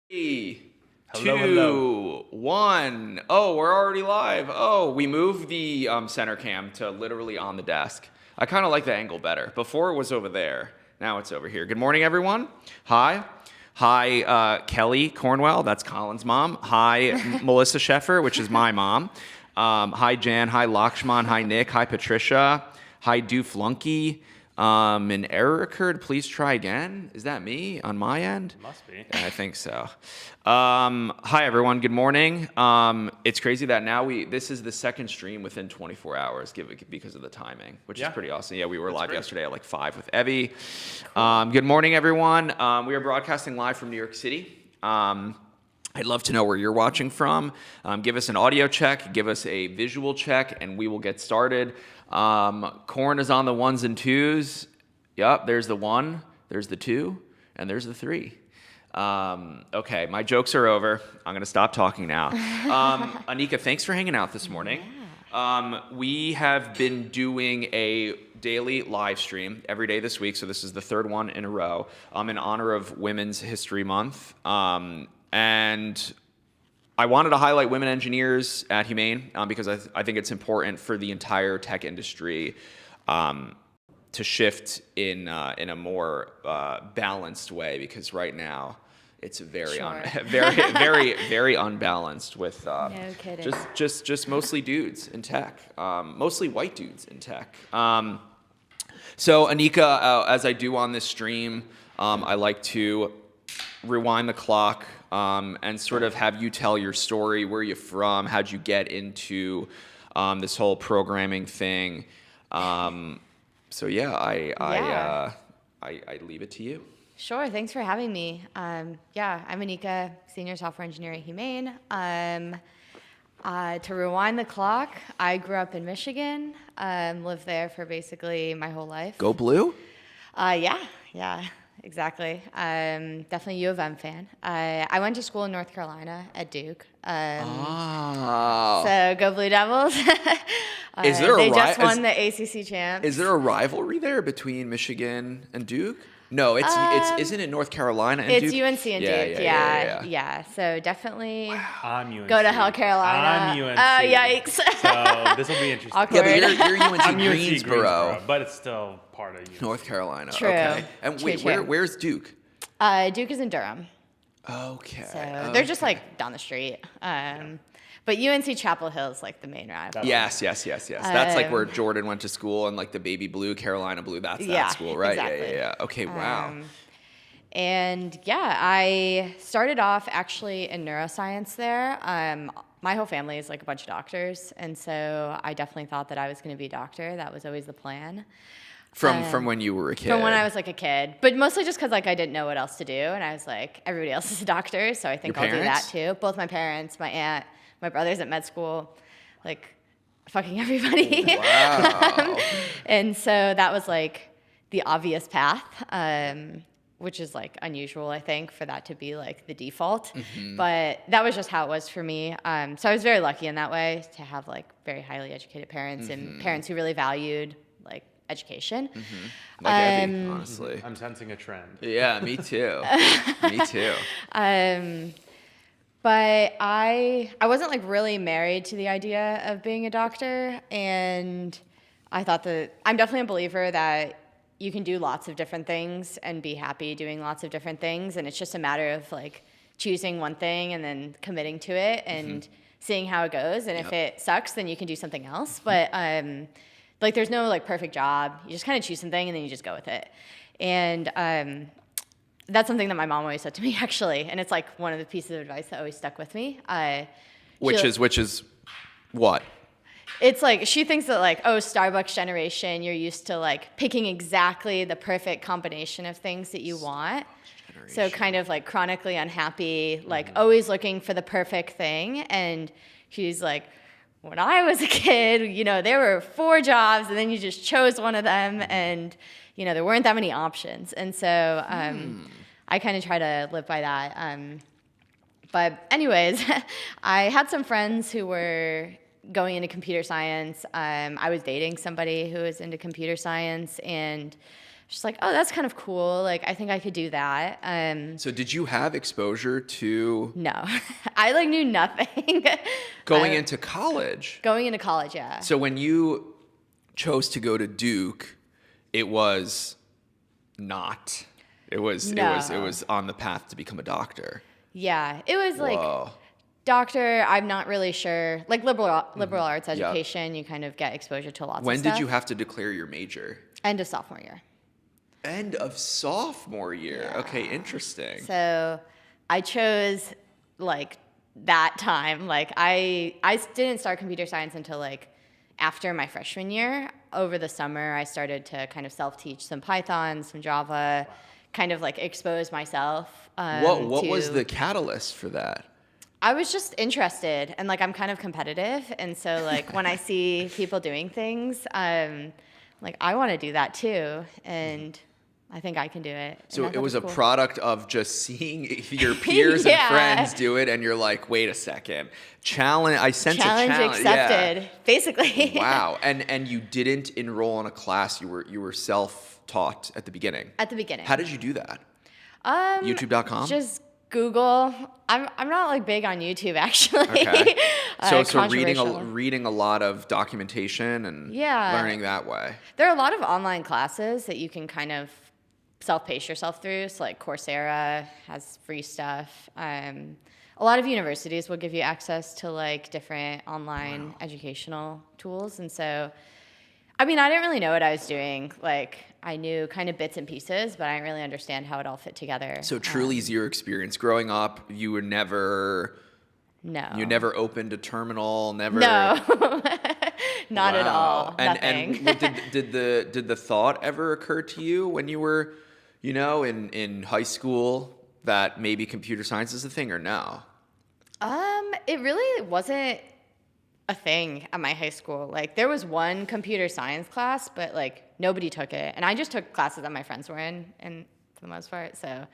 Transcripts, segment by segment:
Three, Hello, two, hello. 1. Oh, we're already live. Oh, we moved the center cam to literally on the desk. I kind of like the angle better. Before it was over there. Now it's over here. Good morning, everyone. Hi. Hi, Kelly Cornwell. That's Colin's mom. Hi, Melissa Sheffer, which is my mom. Hi, Jan. Hi, Lakshman. Hi, Nick. Hi, Patricia. Hi, Flunky. An error occurred. Please try again. Is that me on my end? Must be. Yeah, I think so. Hi everyone. Good morning. It's crazy that now this is the second stream within 24 hours, because of the timing, which is pretty awesome. Yeah, we were live yesterday at like 5 with Evie. Good morning, everyone. We are broadcasting live from New York City. I'd love to know where you're watching from. Give us an audio check, give us a visual check, and we will get started. Corn is on the 1s and 2s. Yep, there's the 1, there's the 2, and there's the 3. Okay, my jokes are over. I'm going to stop talking now. Anika, thanks for hanging out this morning. We have been doing a daily live stream every day this week, so this is the third one in a row, in honor of Women's History Month. And I wanted to highlight women engineers at Humane because I think it's important for the entire tech industry to shift in a more balanced way, because right now it's very very unbalanced with No kidding. just mostly dudes in tech, mostly white dudes in tech. So Anika, as I do on this stream, I like to rewind the clock and sort of have you tell your story. Where are you from? How'd you get into this whole programming thing? So yeah, I leave it to you. Sure, thanks for having me. I'm Anika, senior software engineer at Humane. To rewind the clock, I grew up in Michigan, lived there for basically my whole life. Go Blue? Yeah, exactly. Definitely U of M fan. I went to school in North Carolina at Duke. So go Blue Devils. Is there they just won the ACC champs. Is there a rivalry there between Michigan and Duke? No, isn't it North Carolina and it's Duke? UNC and Duke. Yeah. So definitely I'm UNC. go to hell, Carolina. I'm UNC. Oh, yikes. So this will be interesting. Awkward. Yeah, but you're UNC I'm Greensboro, but it's still part of UNC. North Carolina. True. Okay. And True, wait, true. where's Duke? Duke is in Durham. Okay. So they're just like down the street. But UNC Chapel Hill is like the main rival. Yes. That's like where Jordan went to school, and like the baby blue, Carolina blue. That's that school, right? Exactly. Yeah. Okay. Wow. And I started off actually in neuroscience there. My whole family is like a bunch of doctors, and so I definitely thought that I was going to be a doctor. That was always the plan. From when you were a kid. From when I was like a kid, but mostly just because like I didn't know what else to do, and I was like, everybody else is a doctor, so I think Your I'll do parents? that too. Both my parents, my aunt, my brother's at med school, like fucking everybody. Wow. And so that was like the obvious path, which is like unusual, I think, for that to be like the default. Mm-hmm. But that was just how it was for me. So I was very lucky in that way to have like very highly educated parents and parents who really valued like education. Like Evie, honestly. I'm sensing a trend. Yeah, me too. Me too. But I wasn't like really married to the idea of being a doctor, and I thought that I'm definitely a believer that you can do lots of different things and be happy doing lots of different things, and it's just a matter of like choosing one thing and then committing to it and seeing how it goes, and if it sucks then you can do something else. But like there's no like perfect job. You just kind of choose something and then you just go with it. And that's something that my mom always said to me, actually, and it's like one of the pieces of advice that always stuck with me. Which is what? It's like she thinks that like, oh, Starbucks generation, you're used to like picking exactly the perfect combination of things that you want. So kind of like chronically unhappy, like always looking for the perfect thing. And she's like, when I was a kid, there were 4 jobs and then you just chose one of them, and there weren't that many options. And so I kind of try to live by that. But anyways, I had some friends who were going into computer science. I was dating somebody who was into computer science, and just like, oh, that's kind of cool. Like, I think I could do that. So did you have exposure to No, I like knew nothing. going into college? Going into college, yeah. So when you chose to go to Duke, it was not. It was on the path to become a doctor. Yeah, it was like Whoa. doctor. I'm not really sure. Like liberal arts education, you kind of get exposure to lots of stuff. When did you have to declare your major? End of sophomore year. End of sophomore year. Yeah. Okay, interesting. So I chose like that time. Like I didn't start computer science until like after my freshman year. Over the summer, I started to kind of self-teach some Python, some Java, kind of like expose myself. What was the catalyst for that? I was just interested, and like I'm kind of competitive, and so like when I see people doing things, like I want to do that too, and I think I can do it. So it was a product of just seeing your peers and friends do it, and you're like, wait a second, challenge. I sense challenge a challenge accepted, basically. Wow, and you didn't enroll in a class. You were self-taught at the beginning. At the beginning. How did you do that? YouTube.com. Just Google. I'm not like big on YouTube actually. Okay. So controversial. reading a lot of documentation and learning that way. There are a lot of online classes that you can kind of self-pace yourself through. So like Coursera has free stuff. A lot of universities will give you access to like different online educational tools. And so, I mean, I didn't really know what I was doing. Like I knew kind of bits and pieces, but I didn't really understand how it all fit together. So truly zero experience. Growing up, you were never... No. You never opened a terminal, never... No. Not at all. And Nothing. did the thought ever occur to you when you were, in high school that maybe computer science is a thing, or no? It really wasn't a thing at my high school. Like there was one computer science class, but like nobody took it. And I just took classes that my friends were in for the most part. So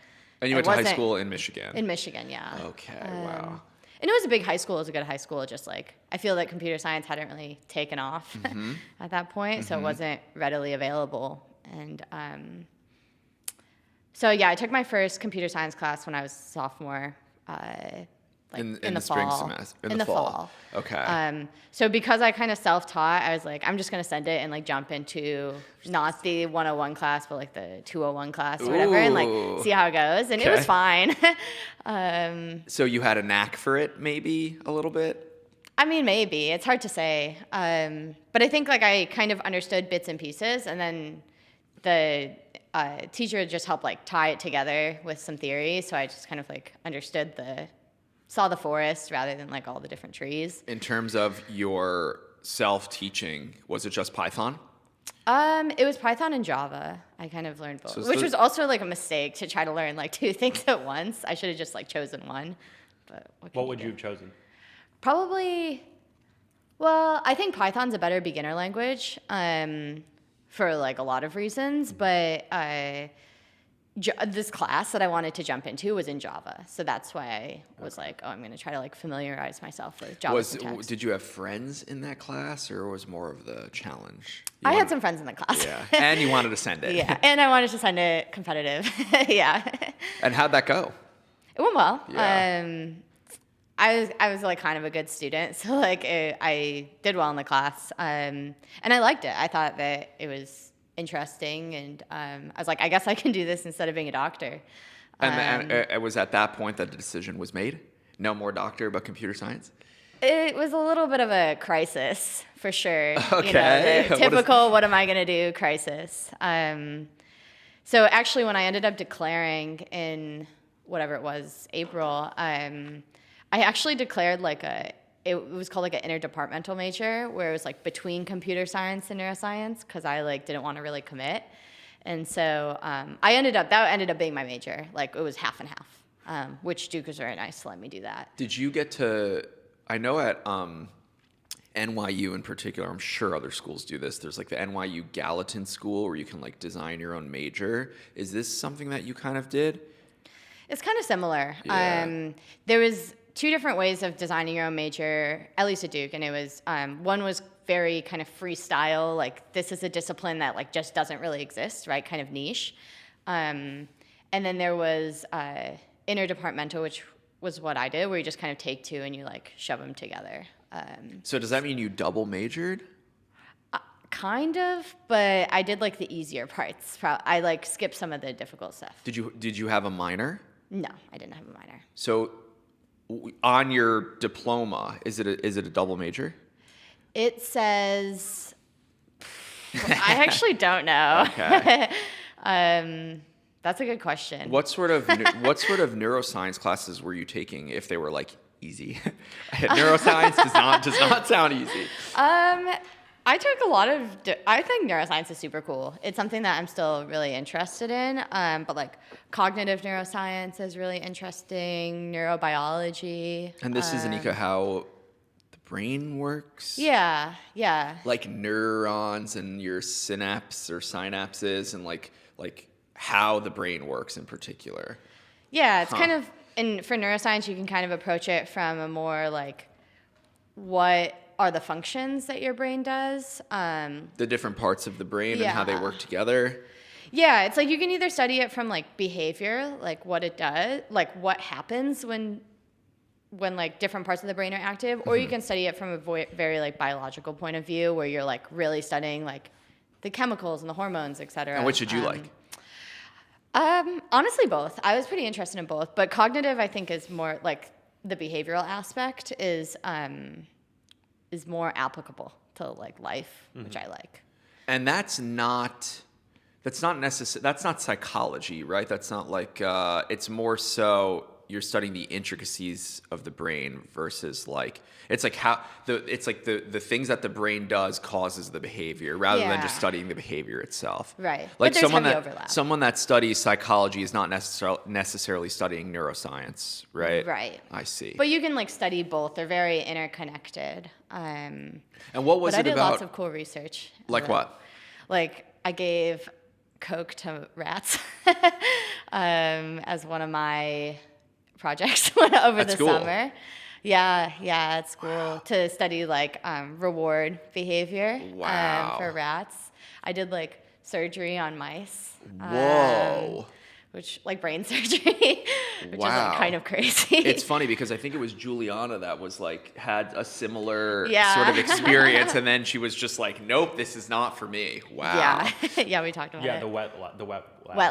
And you went to high school in Michigan? In Michigan, yeah. Okay, wow. And it was a big high school. It was a good high school. Just like I feel that computer science hadn't really taken off at that point, so it wasn't readily available. And so yeah, I took my first computer science class when I was sophomore. In the spring fall. semester. In the fall. Okay. So because I kind of self-taught, I was like, I'm just gonna send it and like jump into not the 101 class, but like the 201 class or whatever, and like see how it goes. And it was fine. So you had a knack for it, maybe a little bit? I mean, maybe. It's hard to say. But I think like I kind of understood bits and pieces, and then the teacher just helped like tie it together with some theory. So I just kind of like saw the forest rather than like all the different trees. In terms of your self-teaching, was it just Python? It was Python and Java. I kind of learned both, which was also like a mistake to try to learn like two things at once. I should have just like chosen one. But what would you have chosen? Probably, well, I think Python's a better beginner language for like a lot of reasons, but this class that I wanted to jump into was in Java. So that's why I was like, oh, I'm going to try to like familiarize myself with Java syntax. Did you have friends in that class, or was more of the challenge? I had some friends in the class. Yeah, and you wanted to send it. Yeah, and I wanted to send it competitive. Yeah. And how'd that go? It went well. Yeah. I was like kind of a good student, so like I did well in the class, and I liked it. I thought that it was interesting, and I was like, I guess I can do this instead of being a doctor. And it was at that point that the decision was made? No more doctor, but computer science? It was a little bit of a crisis, for sure. Okay. The typical, what am I going to do crisis. So actually, when I ended up declaring in whatever it was, April, I actually declared like it was called like an interdepartmental major, where it was like between computer science and neuroscience, because I like didn't want to really commit. And so that ended up being my major. Like it was half and half, which Duke was very nice to let me do that. Did you get to, I know at NYU in particular, I'm sure other schools do this, there's like the NYU Gallatin School where you can like design your own major. Is this something that you kind of did? It's kind of similar. Yeah. There was two different ways of designing your own major, at least at Duke, and it was one was very kind of freestyle, like this is a discipline that like just doesn't really exist, right? Kind of niche. And then there was interdepartmental, which was what I did, where you just kind of take two and you like shove them together. So does that mean you double majored? Kind of, but I did like the easier parts. I like skipped some of the difficult stuff. Did you have a minor? No, I didn't have a minor. So on your diploma, is it a double major? It says, I actually don't know. Okay. That's a good question. What sort of neuroscience classes were you taking if they were like easy? Neuroscience does not sound easy. I took a lot of. I think neuroscience is super cool. It's something that I'm still really interested in. But like cognitive neuroscience is really interesting. Neurobiology. And this is, Anika, how the brain works? Yeah. Like neurons and your synapses and like how the brain works in particular. Yeah, it's kind of, and for neuroscience, you can kind of approach it from a more like, what are the functions that your brain does? The different parts of the brain and how they work together. Yeah, it's like you can either study it from like behavior, like what it does, like what happens when like different parts of the brain are active, or you can study it from a very like biological point of view, where you're like really studying like the chemicals and the hormones, et cetera. And which did you like? Honestly, both. I was pretty interested in both, but cognitive, I think, is more like the behavioral aspect is more applicable to like life, which I like. And that's not psychology, right? That's not like it's more so you're studying the intricacies of the brain versus like it's like the things that the brain does causes the behavior rather than just studying the behavior itself. Right. Like but there's heavy overlap. Someone that studies psychology is not necessarily studying neuroscience, right? Right. I see. But you can like study both. They're very interconnected. And what was but it I did about? lots of cool research. Like what? Like I gave Coke to rats as one of my projects over the summer. Yeah, it's cool to study like reward behavior for rats. I did like surgery on mice. Whoa. Which like brain surgery, which is like kind of crazy. It's funny because I think it was Juliana that was like had a similar sort of experience, and then she was just like, "Nope, this is not for me." Wow. Yeah, we talked about it. Yeah, the wet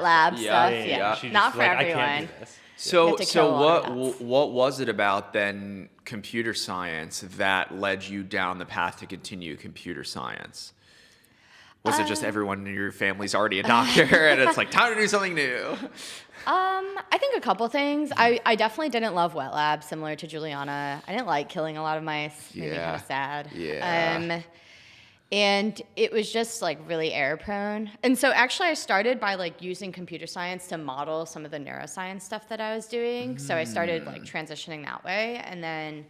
lab stuff. Yeah. Not for everyone. I can't do this. So what was it about then computer science that led you down the path to continue computer science? Was it just everyone in your family's already a doctor and it's like time to do something new? I think a couple things. I definitely didn't love wet labs, similar to Juliana. I didn't like killing a lot of mice. Made me kind of sad. Yeah. And it was just like really error prone. And so actually I started by like using computer science to model some of the neuroscience stuff that I was doing. So I started like transitioning that way. And then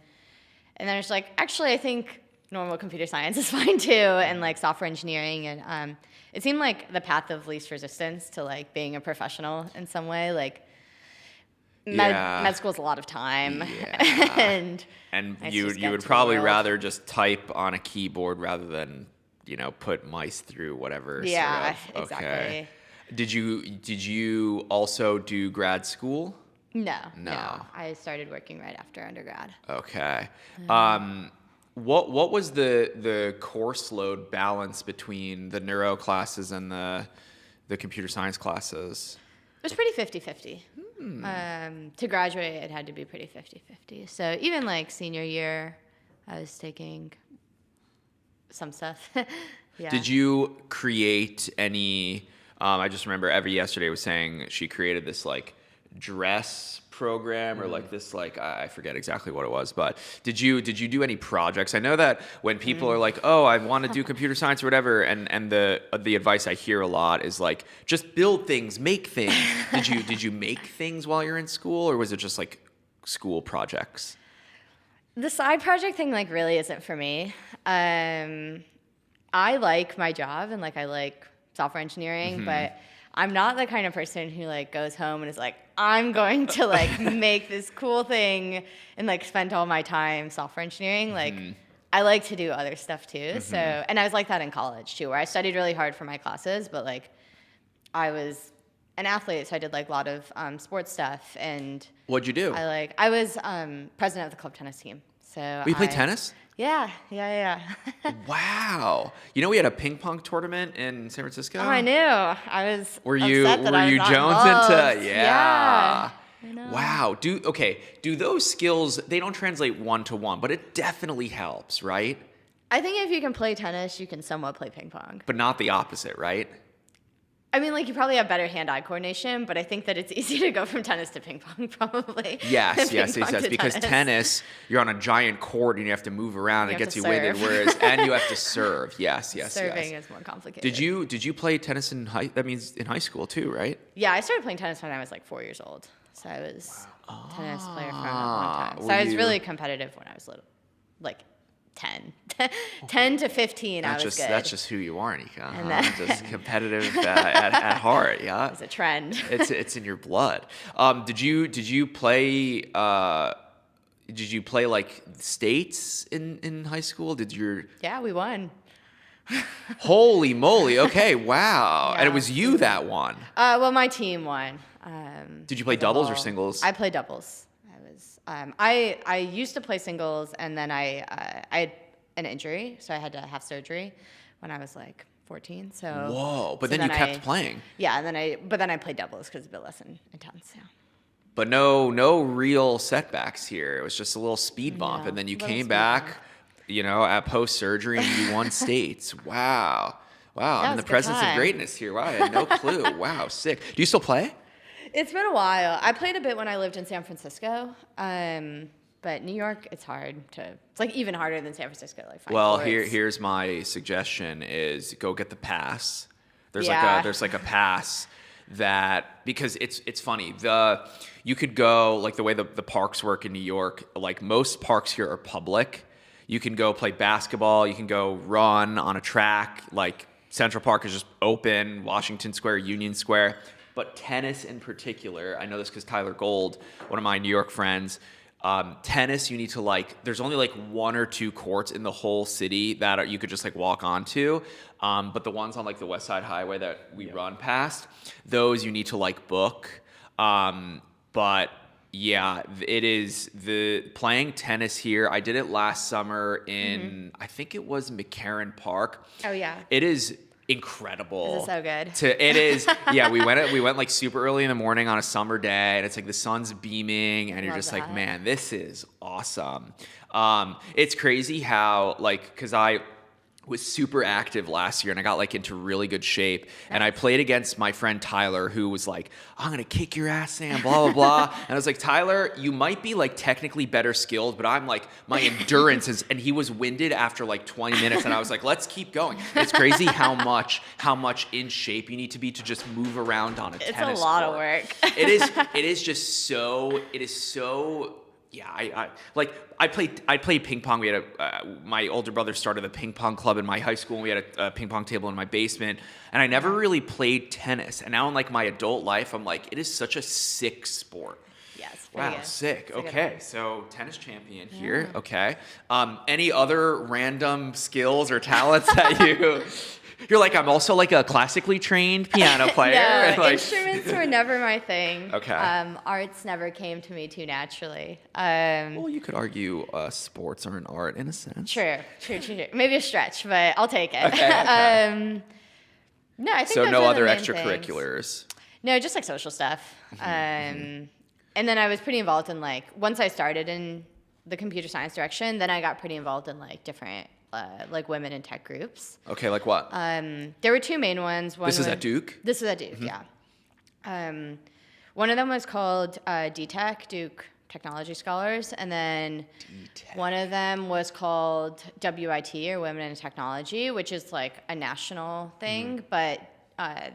I was like, actually I think normal computer science is fine too, and like software engineering. And it seemed like the path of least resistance to like being a professional in some way. Like med school's a lot of time. Yeah. and you would probably rather just type on a keyboard rather than, put mice through whatever. Yeah, sort of. exactly. Okay. Did you also do grad school? No. I started working right after undergrad. Okay. What was the course load balance between the neuro classes and the computer science classes? It was pretty 50-50. To graduate, it had to be pretty 50-50. So even like senior year, I was taking some stuff. Yeah. Did you create any? I just remember Evie yesterday was saying she created this like dress program or like this like I forget exactly what it was, but did you do any projects? I know that when people are like, oh, I want to do computer science or whatever, and the advice I hear a lot is like just build things, make things. Did you make things while you're in school, or was it just like school projects? The side project thing like really isn't for me. I like my job and like I like software engineering, but I'm not the kind of person who like goes home and is like, I'm going to like make this cool thing and like spend all my time software engineering. Like I like to do other stuff too. So, and I was like that in college too, where I studied really hard for my classes, but like I was an athlete, so I did like a lot of sports stuff. And What'd you do? I was president of the club tennis team. So You play tennis? Yeah. Wow. You know, we had a ping pong tournament in San Francisco. Oh, I knew. I was. Were you upset that I was not Jones involved. into? Yeah. I know. Wow. Do those skills, they don't translate one to one, but it definitely helps, right? I think if you can play tennis, you can somewhat play ping pong. But not the opposite, right? I mean, like, you probably have better hand-eye coordination, but I think that it's easy to go from tennis to ping pong, probably. Yes, Ping pong to because tennis, you're on a giant court and you have to move around and it You gets have you to winded, serve. whereas, and you have to serve. Yes. Serving is more complicated. Did you play tennis in in high school too, right? Yeah, I started playing tennis when I was like 4 years old. So I was a tennis player for a long time. So were I was you- really competitive when I was little, like 10. 10 to 15, I was good. That's just who you are, Anika. And Huh? then- Just competitive at heart, yeah. It's a trend. It's in your blood. Did you play like states in high school? Yeah, we won. Holy moly! Okay, wow. And it Yeah. was you that won. Well, my team won. Did you play doubles or singles? I played doubles. I used to play singles, and then I had an injury, so I had to have surgery when I was like 14. So Whoa! But so then you kept playing. Yeah, and then I played doubles because it's a bit less intense. Yeah. But no real setbacks here. It was just a little speed bump, No, and then you little came speed back, bump. at post surgery, and you won states. Wow, I'm was in a the good presence of time. greatness here. Wow, I had no clue. Wow, sick. Do you still play? It's been a while. I played a bit when I lived in San Francisco, but New York, it's hard to. It's like even harder than San Francisco. Like find Well, courts. here's my suggestion: is go get the pass. There's Yeah. like a pass that, because it's funny, you could go, like, the way the parks work in New York, like most parks here are public. You can go play basketball, you can go run on a track, like Central Park is just open, Washington Square, Union Square. But tennis in particular, I know this because Tyler Gold, one of my New York friends, tennis, you need to, there's only like one or two courts in the whole city that you could just like walk onto. But the ones on like the West Side Highway that we run past, those you need to like book. But yeah, it is playing tennis here. I did it last summer in, I think it was McCarran Park. Oh yeah. It is incredible. Is it so good? It is. Yeah, we went like super early in the morning on a summer day, and it's like the sun's beaming, and you're Love just like, that. man, this is awesome. It's crazy how, like, because I was super active last year and I got like into really good shape, and I played against my friend Tyler, who was like, I'm gonna kick your ass, Sam, blah blah blah. And I was like, Tyler, you might be like technically better skilled, but I'm like, my endurance is, and he was winded after like 20 minutes, and I was like, let's keep going. It's crazy how much in shape you need to be to just move around on a It's tennis a lot court. of work. It is so. Yeah, I played ping pong. We had my older brother started a ping pong club in my high school, and we had a ping pong table in my basement. And I never really played tennis. And now in like my adult life, I'm like, it is such a sick sport. Yes. Wow, sick. It's a good Okay, one. so tennis champion here. Okay. Any other random skills or talents that you're like, I'm also like a classically trained piano player. Yeah, Like, instruments were never my thing. Okay. Arts never came to me too naturally. well, you could argue sports are an art in a sense. True. Maybe a stretch, but I'll take it. Okay. No, I think So those no are the other main extracurriculars. things. No, just like social stuff. And then I was pretty involved in like, once I started in the computer science direction, then I got pretty involved in like different like women in tech groups. Okay, like what? There were two main ones. One This is was- at Duke? This is at Duke, yeah. One of them was called DTech, Duke Technology Scholars, and then one of them was called WIT, or Women in Technology, which is like a national thing, but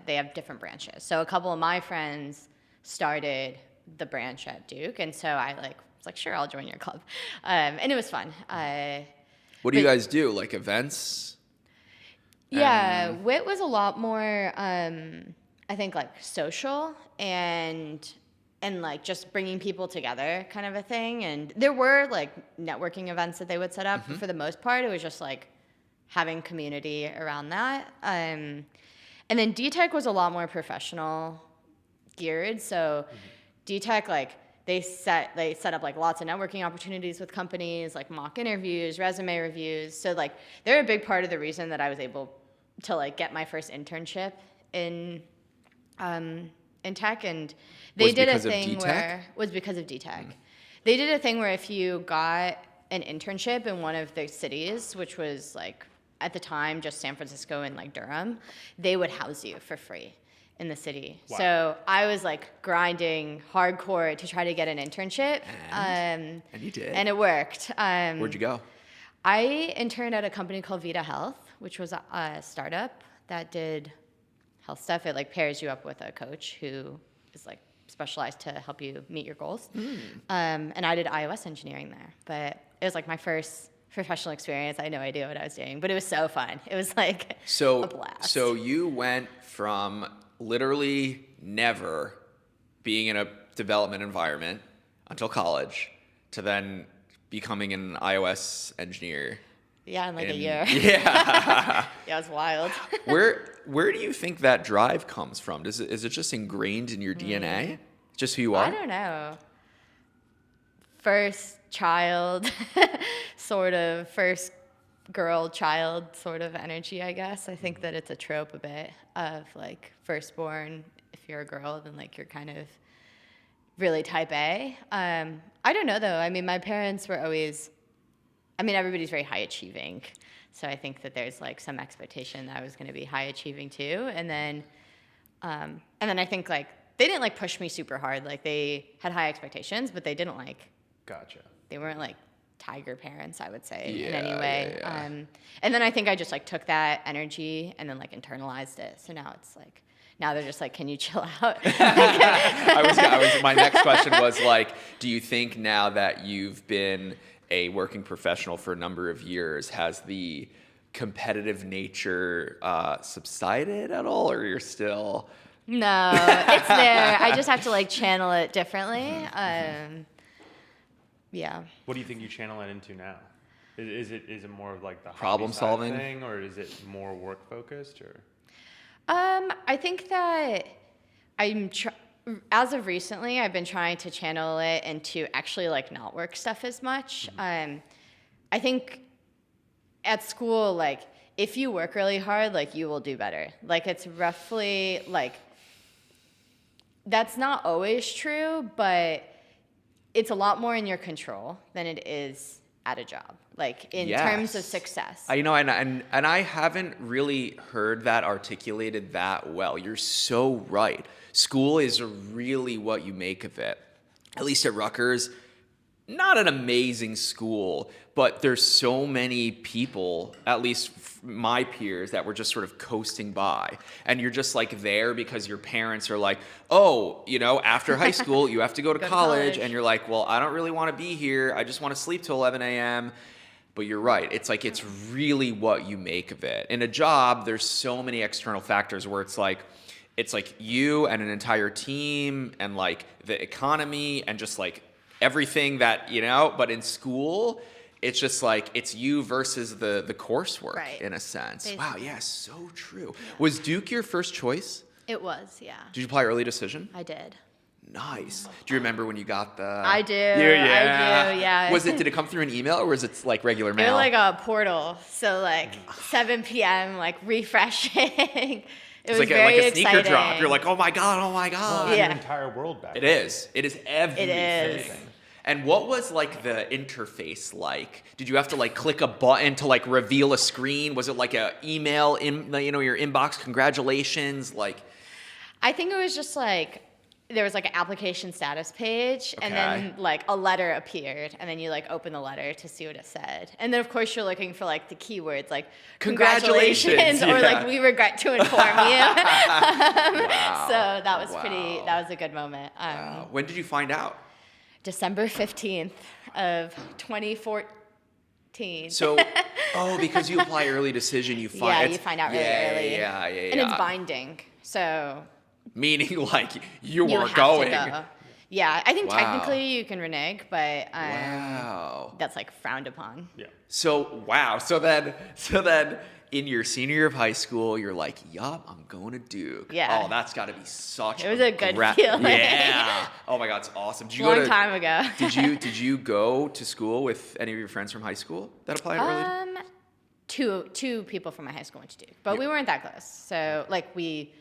they have different branches. So a couple of my friends started the branch at Duke, and so I was like, sure, I'll join your club, and it was fun. What do you but- guys do? Like events? Yeah, WIT was a lot more, I think, like social and and like just bringing people together kind of a thing. And there were like networking events that they would set up, but for the most part, it was just like having community around that. And then D-Tech was a lot more professional geared. So D-Tech, like they set up like lots of networking opportunities with companies, like mock interviews, resume reviews. So like they're a big part of the reason that I was able to like get my first internship in tech. And they did a thing where was because of D-Tech. They did a thing where if you got an internship in one of the cities, which was like at the time just San Francisco and like Durham, they would house you for free in the city. Wow. So I was like grinding hardcore to try to get an internship. And you did. And it worked. Where'd you go? I interned at a company called Vita Health, which was a startup that did health stuff. It like pairs you up with a coach who is like specialized to help you meet your goals. And I did iOS engineering there, but it was like my first professional experience. I had no idea what I was doing, but it was so fun. It was like a blast. So you went from literally never being in a development environment until college to then becoming an iOS engineer. Yeah, in like a year. Yeah. Yeah, it was wild. Where do you think that drive comes from? Is it just ingrained in your DNA? Just who you are? I don't know. First child, sort of first girl child sort of energy, I guess. I think that it's a trope a bit of like firstborn. If you're a girl, then like you're kind of really type A. I don't know though. I mean, my parents were always, I mean, everybody's very high achieving. So I think that there's like some expectation that I was going to be high achieving too. And then I think like they didn't like push me super hard. Like they had high expectations, but they didn't like. Gotcha. They weren't like tiger parents, I would say, in any way. Yeah. And then I think I just like took that energy and then like internalized it. So now it's like, now they're just like, can you chill out? My next question was like, do you think now that you've been a working professional for a number of years, has the competitive nature subsided at all, or you're still? No, it's there. I just have to like channel it differently. Yeah. What do you think you channel it into now? Is it more of like the problem solving thing, or is it more work focused, or? I think that as of recently, I've been trying to channel it into actually like not work stuff as much. I think at school, like if you work really hard, like you will do better. Like it's roughly like, that's not always true, but it's a lot more in your control than it is at a job, like in terms of success. And I haven't really heard that articulated that well. You're so right. School is really what you make of it. At least at Rutgers, not an amazing school, but there's so many people, at least my peers, that were just sort of coasting by. And you're just like there because your parents are like, oh, you know, after high school, you have to go to college. And you're like, well, I don't really want to be here. I just want to sleep till 11 a.m. But you're right. It's like, it's really what you make of it. In a job, there's so many external factors where it's like you and an entire team and like the economy and just like everything that, you know, but in school, it's just like, it's you versus the coursework in a sense. Basically. Wow, yeah, so true. Yeah. Was Duke your first choice? It was, yeah. Did you apply early decision? I did. Nice. Do you remember when you got the... I do, yeah. Did it come through an email or was it like regular mail? It was like a portal, so like 7 p.m., like refreshing. It was like very a sneaker exciting. drop. You're like, oh my God. Well, it's your entire world back then. It is everything. It is. And what was like the interface like? Did you have to like click a button to like reveal a screen? Was it like a email in, you know, your inbox, congratulations? Like, I think it was just like, there was like an application status page and then like a letter appeared and then you like open the letter to see what it said. And then of course you're looking for like the keywords like congratulations or like we regret to inform you. Wow. So that was that was a good moment. Wow. When did you find out? December 15th of 2014. So, because you apply early decision, you find you find out really early. Yeah. And it's binding. So meaning like you were going. Yeah, I think Wow. technically you can renege, but Wow. that's like frowned upon. Yeah. So wow. So then in your senior year of high school, you're like, yup, I'm going to Duke. Yeah. Oh, that's got to be such. It was a good feeling. Yeah. Oh my God, it's awesome. Did you Long time ago. did you go to school with any of your friends from high school that applied early? Two people from my high school went to Duke, but we weren't that close. So like we'd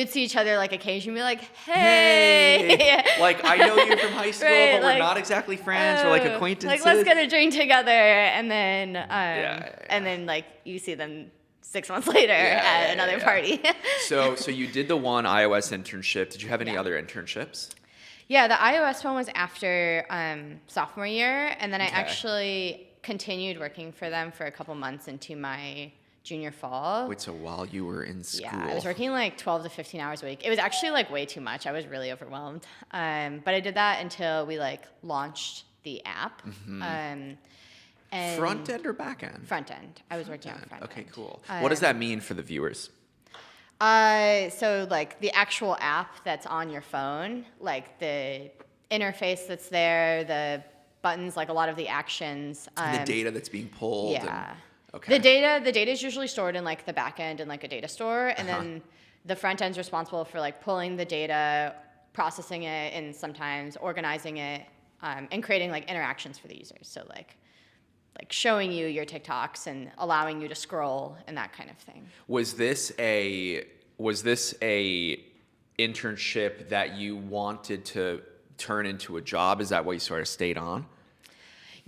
see each other like occasionally, be like, hey. Like I know you from high school, Right, but we're like, not exactly friends. We're like acquaintances. Like let's get a drink together, and then yeah. and then like you see them 6 months later Yeah, at yeah, another yeah. party. So you did the one iOS internship. Did you have any Yeah. other internships? Yeah, the iOS one was after sophomore year, and then I Okay. actually continued working for them for a couple months into my junior fall. Wait, so while you were in school? Yeah, I was working like 12 to 15 hours a week. It was actually like way too much. I was really overwhelmed. But I did that until we like launched the app. And Front end or back end? Front end. I was working on front Okay, end. cool. What does that mean for the viewers? So like the actual app that's on your phone, like the interface that's there, the buttons, like a lot of the actions. The data that's being pulled. Yeah. Okay. The data is usually stored in like the back end in like a data store, and then the front end's responsible for like pulling the data, processing it, and sometimes organizing it, and creating like interactions for the users. So like showing you your TikToks and allowing you to scroll and that kind of thing. Was this a internship that you wanted to turn into a job? Is that why you sort of stayed on?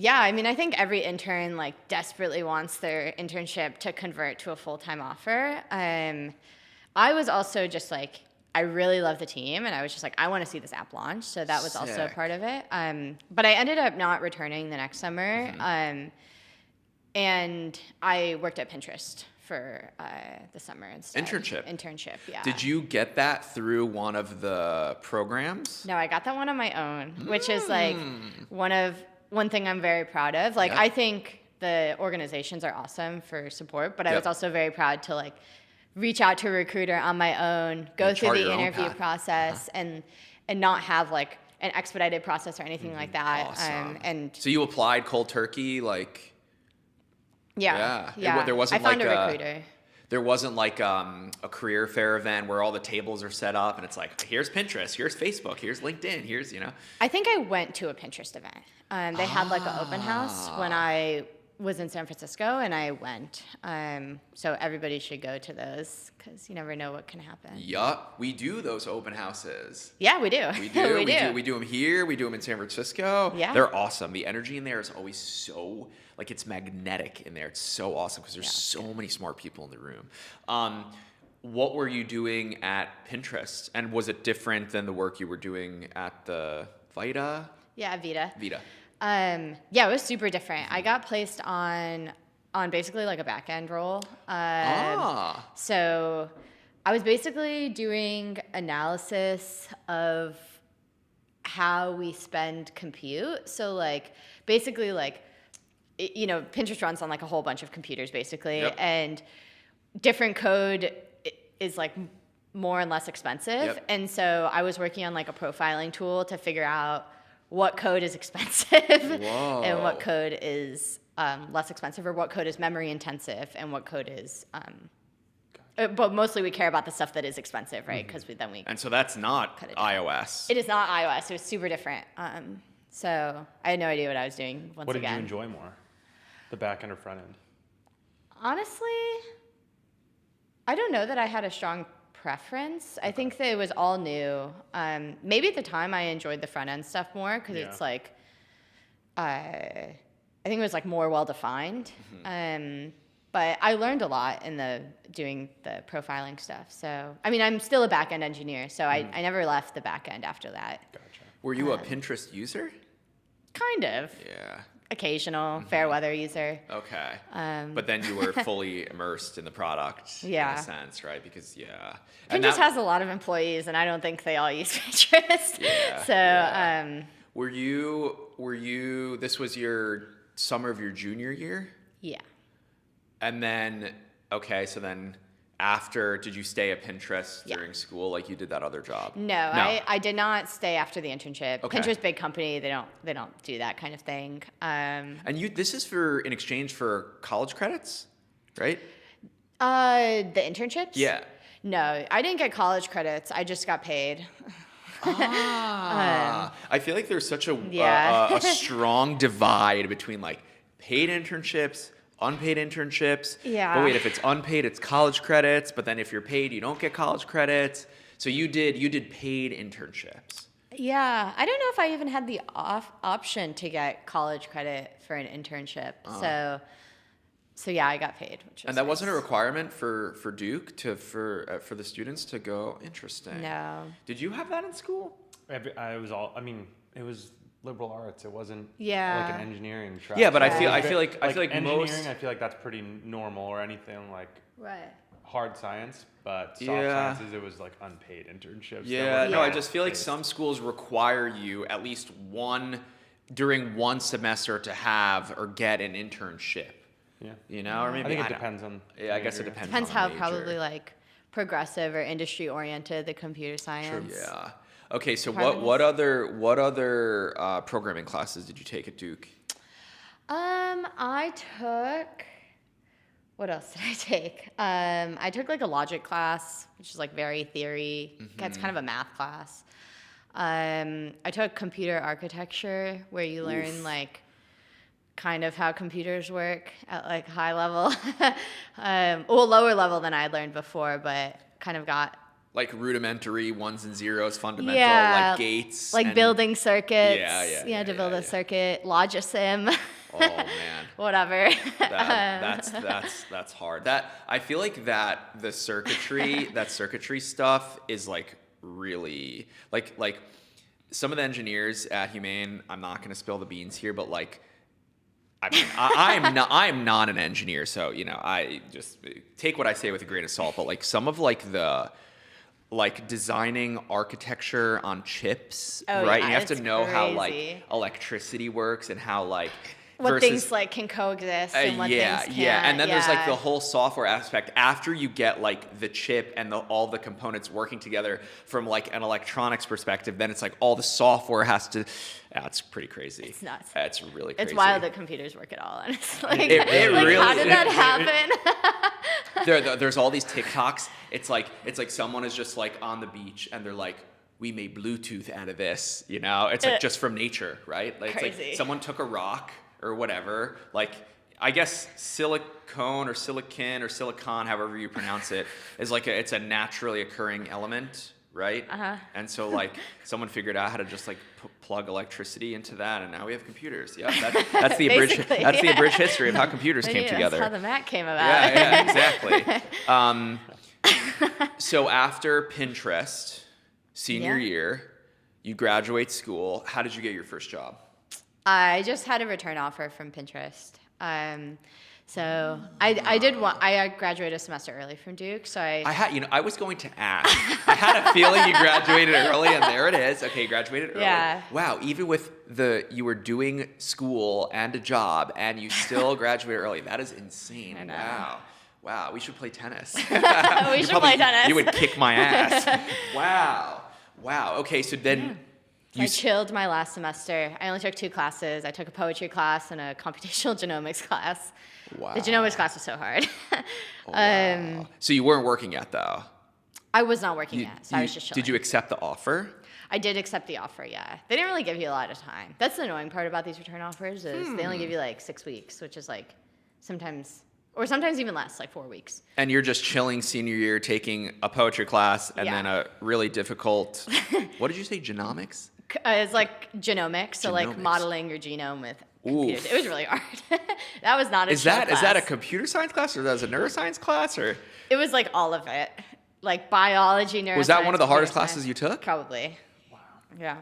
Yeah, I mean, I think every intern like desperately wants their internship to convert to a full-time offer. I was also just like, I really love the team, and I was just like, I want to see this app launch. So that was also a Sick. part of it. But I ended up not returning the next summer, and I worked at Pinterest for the summer instead. Internship, yeah. Did you get that through one of the programs? No, I got that one on my own, which is like one thing I'm very proud of. Like, Yeah. I think the organizations are awesome for support, but I was also very proud to like reach out to a recruiter on my own, go through chart the your own interview path. process, and not have like an expedited process or anything like that. Awesome. And So you applied cold turkey, like yeah. There wasn't I found like a recruiter. There wasn't like a career fair event where all the tables are set up and it's like, here's Pinterest, here's Facebook, here's LinkedIn, here's, you know. I think I went to a Pinterest event. They had like an open house when I was in San Francisco, and I went. So everybody should go to those because you never know what can happen. Yup, we do those open houses. Yeah, we do. We do. we do. We do them here. We do them in San Francisco. Yeah. They're awesome. The energy in there is always so, like, it's magnetic in there. It's so awesome because there's so many smart people in the room. What were you doing at Pinterest? And was it different than the work you were doing at the Vita? Yeah, Vita. Vita. Yeah, it was super different. I got placed on basically like a back end role. So I was basically doing analysis of how we spend compute. So like basically like, you know, Pinterest runs on like a whole bunch of computers basically, and different code is like more and less expensive. And so I was working on like a profiling tool to figure out what code is expensive and what code is less expensive, or what code is memory intensive and what code is but mostly we care about the stuff that is expensive, right? Because then we And so that's not iOS. It is not iOS. It was super different. So I had no idea what I was doing once What did again. you enjoy more, the back end or front end? Honestly, I don't know that I had a strong preference. I think that it was all new. Maybe at the time I enjoyed the front end stuff more because it's like, I think it was like more well defined. But I learned a lot in doing the profiling stuff. So I mean, I'm still a back end engineer, so I never left the back end after that. Gotcha. Were you a Pinterest user? Kind of. Yeah. Occasional fair weather user. Okay. But then you were fully immersed in the product in a sense, right? Because, Pinterest has a lot of employees, and I don't think they all use Pinterest. So, Were you, this was your summer of your junior year? Yeah. And then, okay, so then did you stay at Pinterest during school like you did that other job? No, I did not stay after the internship. Okay. Pinterest, big company, they don't do that kind of thing. And this is in exchange for college credits, right? The internships? Yeah. No, I didn't get college credits. I just got paid. I feel like there's such a strong divide between like paid internships, unpaid internships. Yeah. But wait, if it's unpaid, it's college credits. But then if you're paid, you don't get college credits. So you did paid internships. Yeah, I don't know if I even had the option to get college credit for an internship. So yeah, I got paid. Which was And that nice. wasn't a requirement for Duke for the students to go. Interesting. No. Did you have that in school? It was liberal arts. It wasn't Yeah. like an engineering track. Yeah, but I Right. feel like engineering, most. I feel like that's pretty normal, or anything like Right. hard science, but soft Yeah. sciences, it was like unpaid internships. Yeah, that no, were I just feel like paid. some schools require you at least during one semester to have or get an internship. Yeah. You know, or maybe I think it don't- depends on. Yeah, I guess it major. depends. Depends on the how major. probably like progressive or industry oriented the computer science. Yeah. Okay, so Part of what other programming classes did you take at Duke? I took. What else did I take? I took like a logic class, which is like very theory. It's kind of a math class. I took computer architecture, where you learn like kind of how computers work at like high level, lower level than I'd learned before, but kind of got Like rudimentary ones and zeros, fundamental, Yeah, like gates, like and- building circuits. Yeah, to build yeah. a circuit, Logisim. Oh man. Whatever. That's hard. I feel like the circuitry stuff is like really like some of the engineers at Humane. I'm not going to spill the beans here, but like, I mean, I'm not an engineer, so you know, I just take what I say with a grain of salt. But like some of like the designing architecture on chips, Oh, right? yeah, And you have to it's know how like crazy. electricity works and how like What versus, things like can coexist and what yeah, things can't. yeah, and then there's like the yeah. whole software aspect after you get like the chip and all the components working together from like an electronics perspective. Then it's like all the software has to. Yeah, it's pretty crazy. It's nuts. It's really crazy. It's wild that computers work at all, honestly. Like, It like really- how did that happen? There's all these TikToks. It's like someone is just like on the beach and they're like, we made Bluetooth out of this. You know, it's like just from nature, right? Like, It's Crazy. like someone took a rock or whatever, like I guess silicone or silicon or silicon, however you pronounce it, is like it's a naturally occurring element, right? And so like someone figured out how to just like plug electricity into that, and now we have computers. Yeah, that's the abridged Basically, abridged history of how computers came together. That's how the Mac came about. Yeah, exactly. So after Pinterest, senior Yeah. year, you graduate school. How did you get your first job? I just had a return offer from Pinterest. So I graduated a semester early from Duke, so I was going to ask. I had a feeling you graduated early, and there it is. Okay, you graduated early. Yeah. Wow, even with you were doing school and a job, and you still graduated early. That is insane. I know. Wow, we should play tennis. we should play tennis. You would kick my ass. Wow. Okay, so then I chilled my last semester. I only took 2 classes. I took a poetry class and a computational genomics class. Wow. The genomics class was so hard. Wow. So you weren't working yet, though. I was not working yet, so I was just chilling. Did you accept the offer? I did accept the offer, yeah. They didn't really give you a lot of time. That's the annoying part about these return offers is they only give you like 6 weeks, which is like sometimes even less, like 4 weeks. And you're just chilling senior year, taking a poetry class, and Yeah. then a really difficult, what did you say, genomics? It's like genomics, so like Genomics. modeling your genome with computers. Oof. It was really hard. That was not a Is chill that class. a computer science class, or that a neuroscience class, or It was like all of it. Like biology, neuroscience. was that one of the hardest computer classes science. you took? Probably. Wow. Yeah.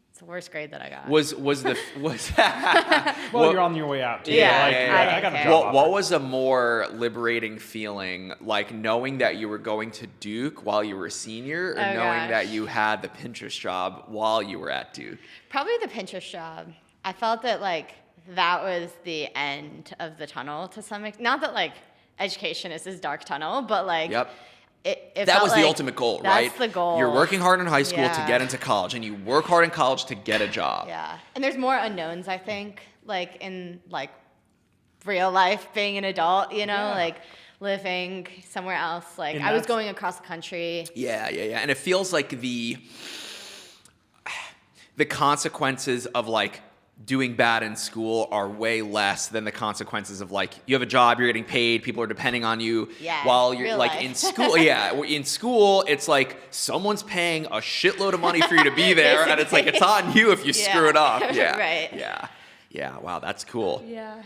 It's the worst grade that I got. Was Well, you're on your way out. Too. Yeah, Like, yeah. I got a Okay. job what offer. was a more liberating feeling, like knowing that you were going to Duke while you were a senior, or Oh, knowing that gosh. you had the Pinterest job while you were at Duke? Probably the Pinterest job. I felt that like that was the end of the tunnel to some extent. Not that like education is this dark tunnel, but like, Yep. it That felt was the like ultimate goal, right? That's the goal. You're working hard in high school to Yeah. get into college, and you work hard in college to get a job. Yeah, and there's more unknowns, I think, like in like real life, being an adult, you know, like living somewhere else. Like And I was that's- going across the country. Yeah. And it feels like the consequences of like doing bad in school are way less than the consequences of like you have a job, you're getting paid, people are depending on you. Yeah, While you're real like life. in school, in school it's like someone's paying a shitload of money for you to be there, and it's like it's on you if you screw it up. Yeah. Right. Yeah. Wow, that's cool. Yeah.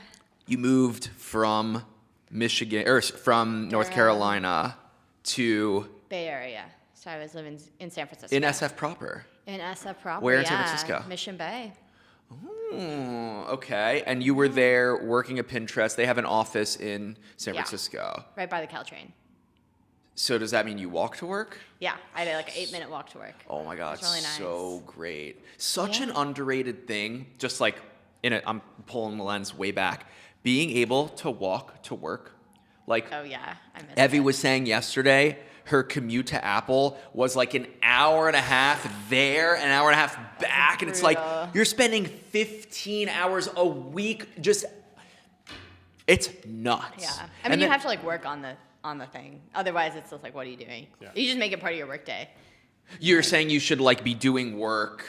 You moved from Michigan or from North Carolina to Bay Area. So I was living in San Francisco. in SF proper. In SF proper. Where in yeah. San Francisco? Mission Bay. Okay. And you were there working at Pinterest. They have an office in San Yeah. Francisco. Right by the Caltrain. So does that mean you walk to work? Yeah, I did like an 8-minute walk to work. Oh my God, It's really nice. so great. Such an Yeah. underrated thing. Just like I'm pulling the lens way back. Being able to walk to work. Like Oh yeah, I missed Evie it. was saying yesterday, her commute to Apple was like an hour and a half there, an hour and a half back. And it's like, Brutal. you're spending 15 hours a week just, it's nuts. Yeah, I mean, And you then- have to like work on the thing. Otherwise, it's just like, what are you doing? Yeah. You just make it part of your workday. You're saying you should like be doing work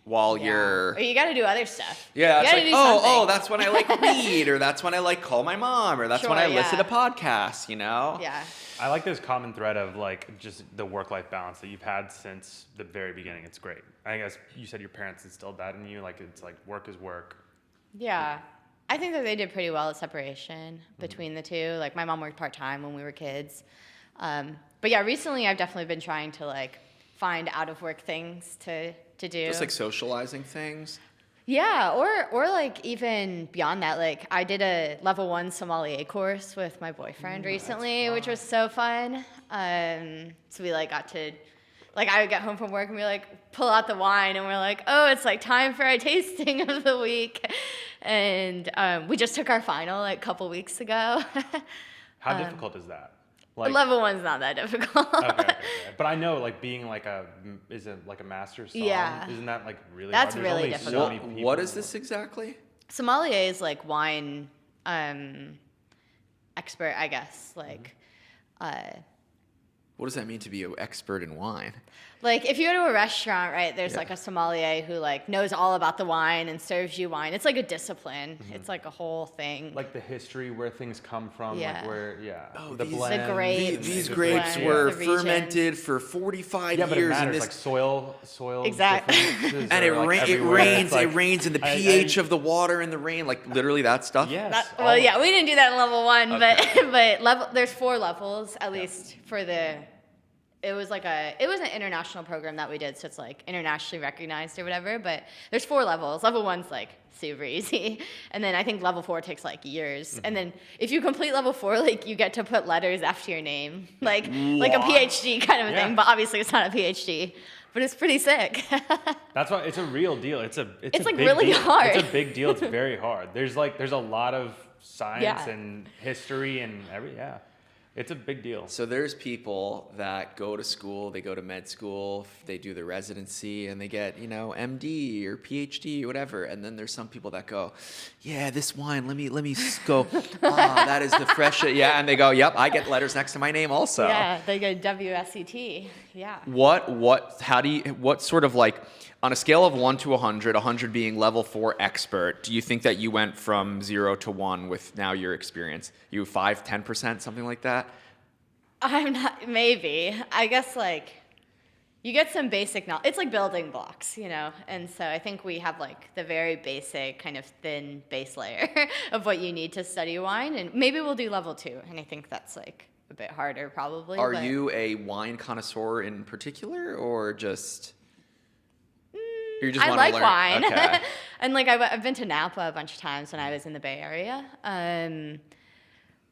while you're... Or you got to do other stuff. Yeah, you it's gotta like, do oh, something. that's when I like read, or that's when I like call my mom, or that's when Sure, I listen to yeah. podcasts, you know? Yeah. I like this common thread of like just the work-life balance that you've had since the very beginning. It's great. I guess you said your parents instilled that in you. Like it's like work is work. Yeah. I think that they did pretty well at separation between the two. Like my mom worked part-time when we were kids. But yeah, recently I've definitely been trying to like find out of work things to do. Just like socializing things. Yeah, or like even beyond that, like I did a level 1 sommelier course with my boyfriend recently, which was so fun. So we like got to, like I would get home from work and we like pull out the wine and we're like, oh, it's like time for our tasting of the week. And we just took our final like a couple weeks ago. How difficult is that? Level 1's not that difficult. Okay. But I know like being like is it like a master's somm? Yeah. Isn't that like really That's hard? There's really only so difficult. many people. What is this exactly? Sommelier is like wine expert, I guess. Like, What does that mean to be an expert in wine? like if you go to a restaurant, right? There's Yeah. like a sommelier who like knows all about the wine and serves you wine. It's like a discipline. It's like a whole thing. Like the history, where things come from, Yeah. like where, Oh, the these- blend. The grapes. These The grapes blend, were the region. fermented for 45 Yeah, but it years. matters. And this, Like soil. Exactly. differences and are, like, it everywhere. rains. It's like- It rains in the I- pH of the water in the rain, like literally that stuff. Yes. Well, yeah, we didn't do that in level 1, Okay. but there's 4 levels at least for the. It was an international program that we did, so it's like internationally recognized or whatever. But there's 4 levels. Level 1's like super easy, and then I think level 4 takes like years. And then if you complete level 4, like you get to put letters after your name, like a PhD kind of a Yeah. thing. But obviously it's not a PhD, but it's pretty sick. That's why it's a real deal. It's a like big really deal. hard. It's a big deal. It's very hard. There's a lot of science Yeah. and history and it's a big deal. So there's people that go to school, they go to med school, they do the residency, and they get, MD or PhD or whatever. And then there's some people that go, yeah, this wine, let me go, that is the fresh, yeah. And they go, yep, I get letters next to my name also. Yeah, they go WSET. Yeah. What sort of like, on a scale of 1 to 100, 100 being level 4 expert, do you think that you went from 0 to 1 with now your experience? You 5, 10%, something like that? I'm not, maybe. I guess like you get some basic knowledge. It's like building blocks, And so I think we have like the very basic kind of thin base layer of what you need to study wine. And maybe we'll do level 2. And I think that's like a bit harder probably. Are but you a wine connoisseur in particular, or just... You just I wanna like learn? wine. Okay. And like I've been to Napa a bunch of times when I was in the Bay Area.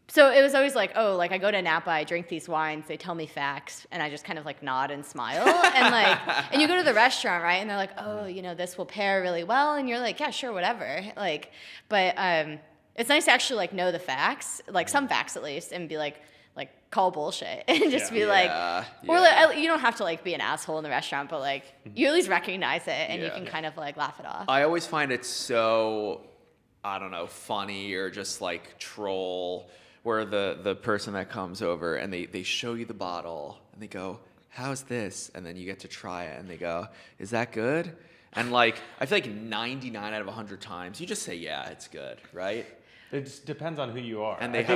So it was always like, oh, like I go to Napa, I drink these wines, they tell me facts, and I just kind of like nod and smile. And you go to the restaurant, right? And they're like, oh, this will pair really well. And you're like, yeah, sure, whatever. But it it's nice to actually like know the facts, like some facts at least, and be like call bullshit and just be like, or like, you don't have to like be an asshole in the restaurant, but like you at least recognize it and you can kind of like laugh it off. I always find it so, I don't know, funny or just like troll, where the person that comes over and they show you the bottle and they go, how's this? And then you get to try it and they go, is that good? And like, I feel like 99 out of 100 times you just say, yeah, it's good, right? It just depends on who you are. And I think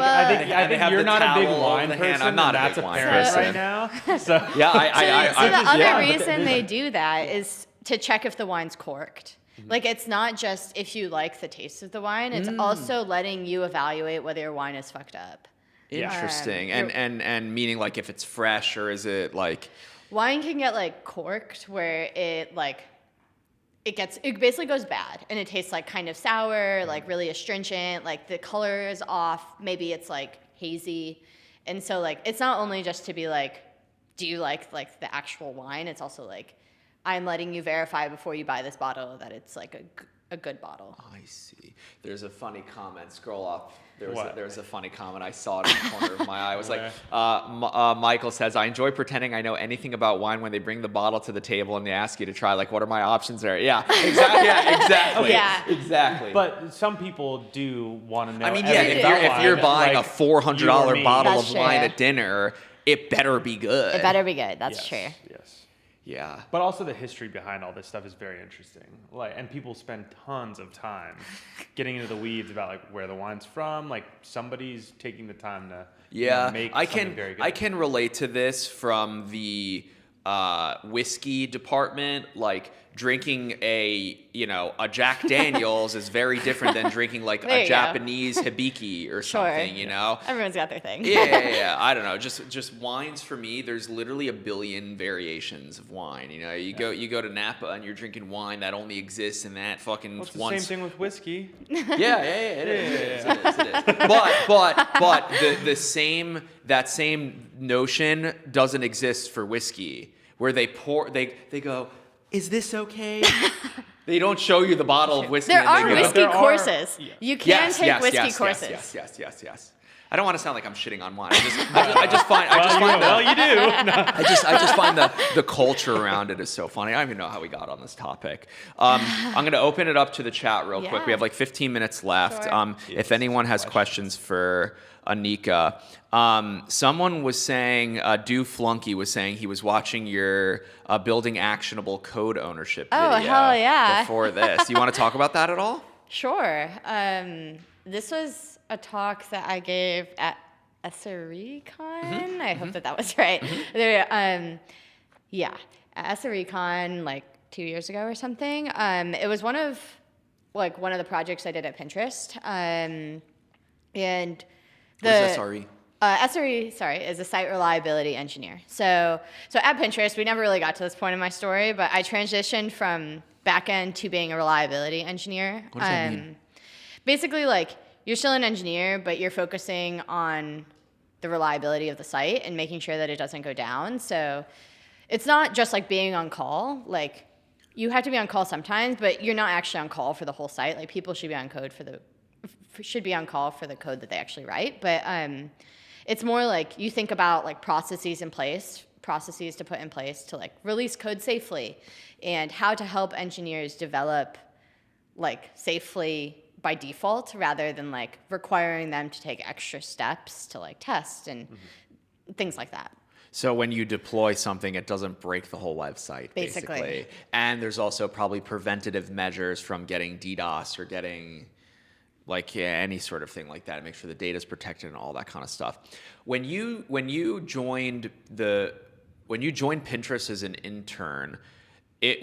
you're not a big wine person. I'm not that's a big wine apparent person right now. So So the other reason they do that is to check if the wine's corked. Like, it's not just if you like the taste of the wine, it's also letting you evaluate whether your wine is fucked up. Interesting. And meaning like if it's fresh, or is it like... Wine can get like corked where it basically goes bad and it tastes like kind of sour, like really astringent, like the color is off, maybe it's like hazy. And so like it's not only just to be like, do you like the actual wine? It's also like, I'm letting you verify before you buy this bottle that it's like a good bottle. I see. There's a funny comment. Scroll up. There was a funny comment. I saw it in the corner of my eye. It was like, Michael says, I enjoy pretending I know anything about wine when they bring the bottle to the table and they ask you to try, like, what are my options there? Yeah, exactly. Yeah, exactly. Yeah. Exactly. But some people do want to know. I mean, yeah, if you're buying like a $400 bottle That's of wine true. at dinner, it better be good. It better be good. That's true. Yes. Yeah. But also the history behind all this stuff is very interesting. Like, and people spend tons of time getting into the weeds about like where the wine's from. Like, somebody's taking the time to make something very good. I can relate to this from the whiskey department. Like, drinking a Jack Daniels is very different than drinking like There a you Japanese hibiki or something, you know? Everyone's got their thing. Yeah. I don't know. Just wines for me, there's literally a billion variations of wine. You know, you go to Napa and you're drinking wine that only exists in that fucking Well, it's the one. same thing with whiskey. Yeah, it is. But that same notion doesn't exist for whiskey, where they go, is this okay? They don't show you the bottle of whiskey. There and are they go, whiskey courses. You can take whiskey courses. Yes. I don't want to sound like I'm shitting on wine. I just find you do. I just find the culture around it is so funny. I don't even know how we got on this topic. I'm going to open it up to the chat real quick. We have like 15 minutes left. Sure. If anyone has questions for Anika. Someone was saying, Flunky was saying he was watching your building actionable code ownership video. Oh, hell yeah. Before this. Do you want to talk about that at all? Sure. This was a talk that I gave at SRECon. I hope that was right. There, at SRECon like 2 years ago or something. It was one of the projects I did at Pinterest. And What is SRE? SRE, is a site reliability engineer. So at Pinterest, we never really got to this point in my story, but I transitioned from back-end to being a reliability engineer. What does that mean? Basically, like, you're still an engineer, but you're focusing on the reliability of the site and making sure that it doesn't go down. So it's not just like being on call. Like, you have to be on call sometimes, but you're not actually on call for the whole site. Like, people should be on call for the code that they actually write. But it's more like you think about like processes to put in place to like release code safely, and how to help engineers develop like safely by default, rather than like requiring them to take extra steps to like test and things like that. So when you deploy something, it doesn't break the whole website, basically. And there's also probably preventative measures from getting DDoS or getting any sort of thing like that, to make sure the data is protected and all that kind of stuff. When you joined Pinterest as an intern,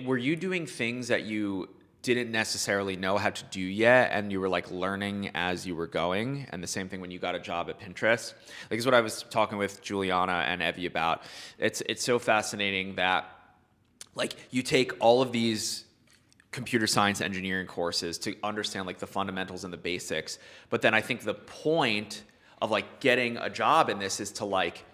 were you doing things that you didn't necessarily know how to do yet, and you were like learning as you were going? And the same thing when you got a job at Pinterest. Like, is what I was talking with Juliana and Evie about. It's so fascinating that like you take all of these computer science engineering courses to understand like the fundamentals and the basics, but then I think the point of like getting a job in this is to like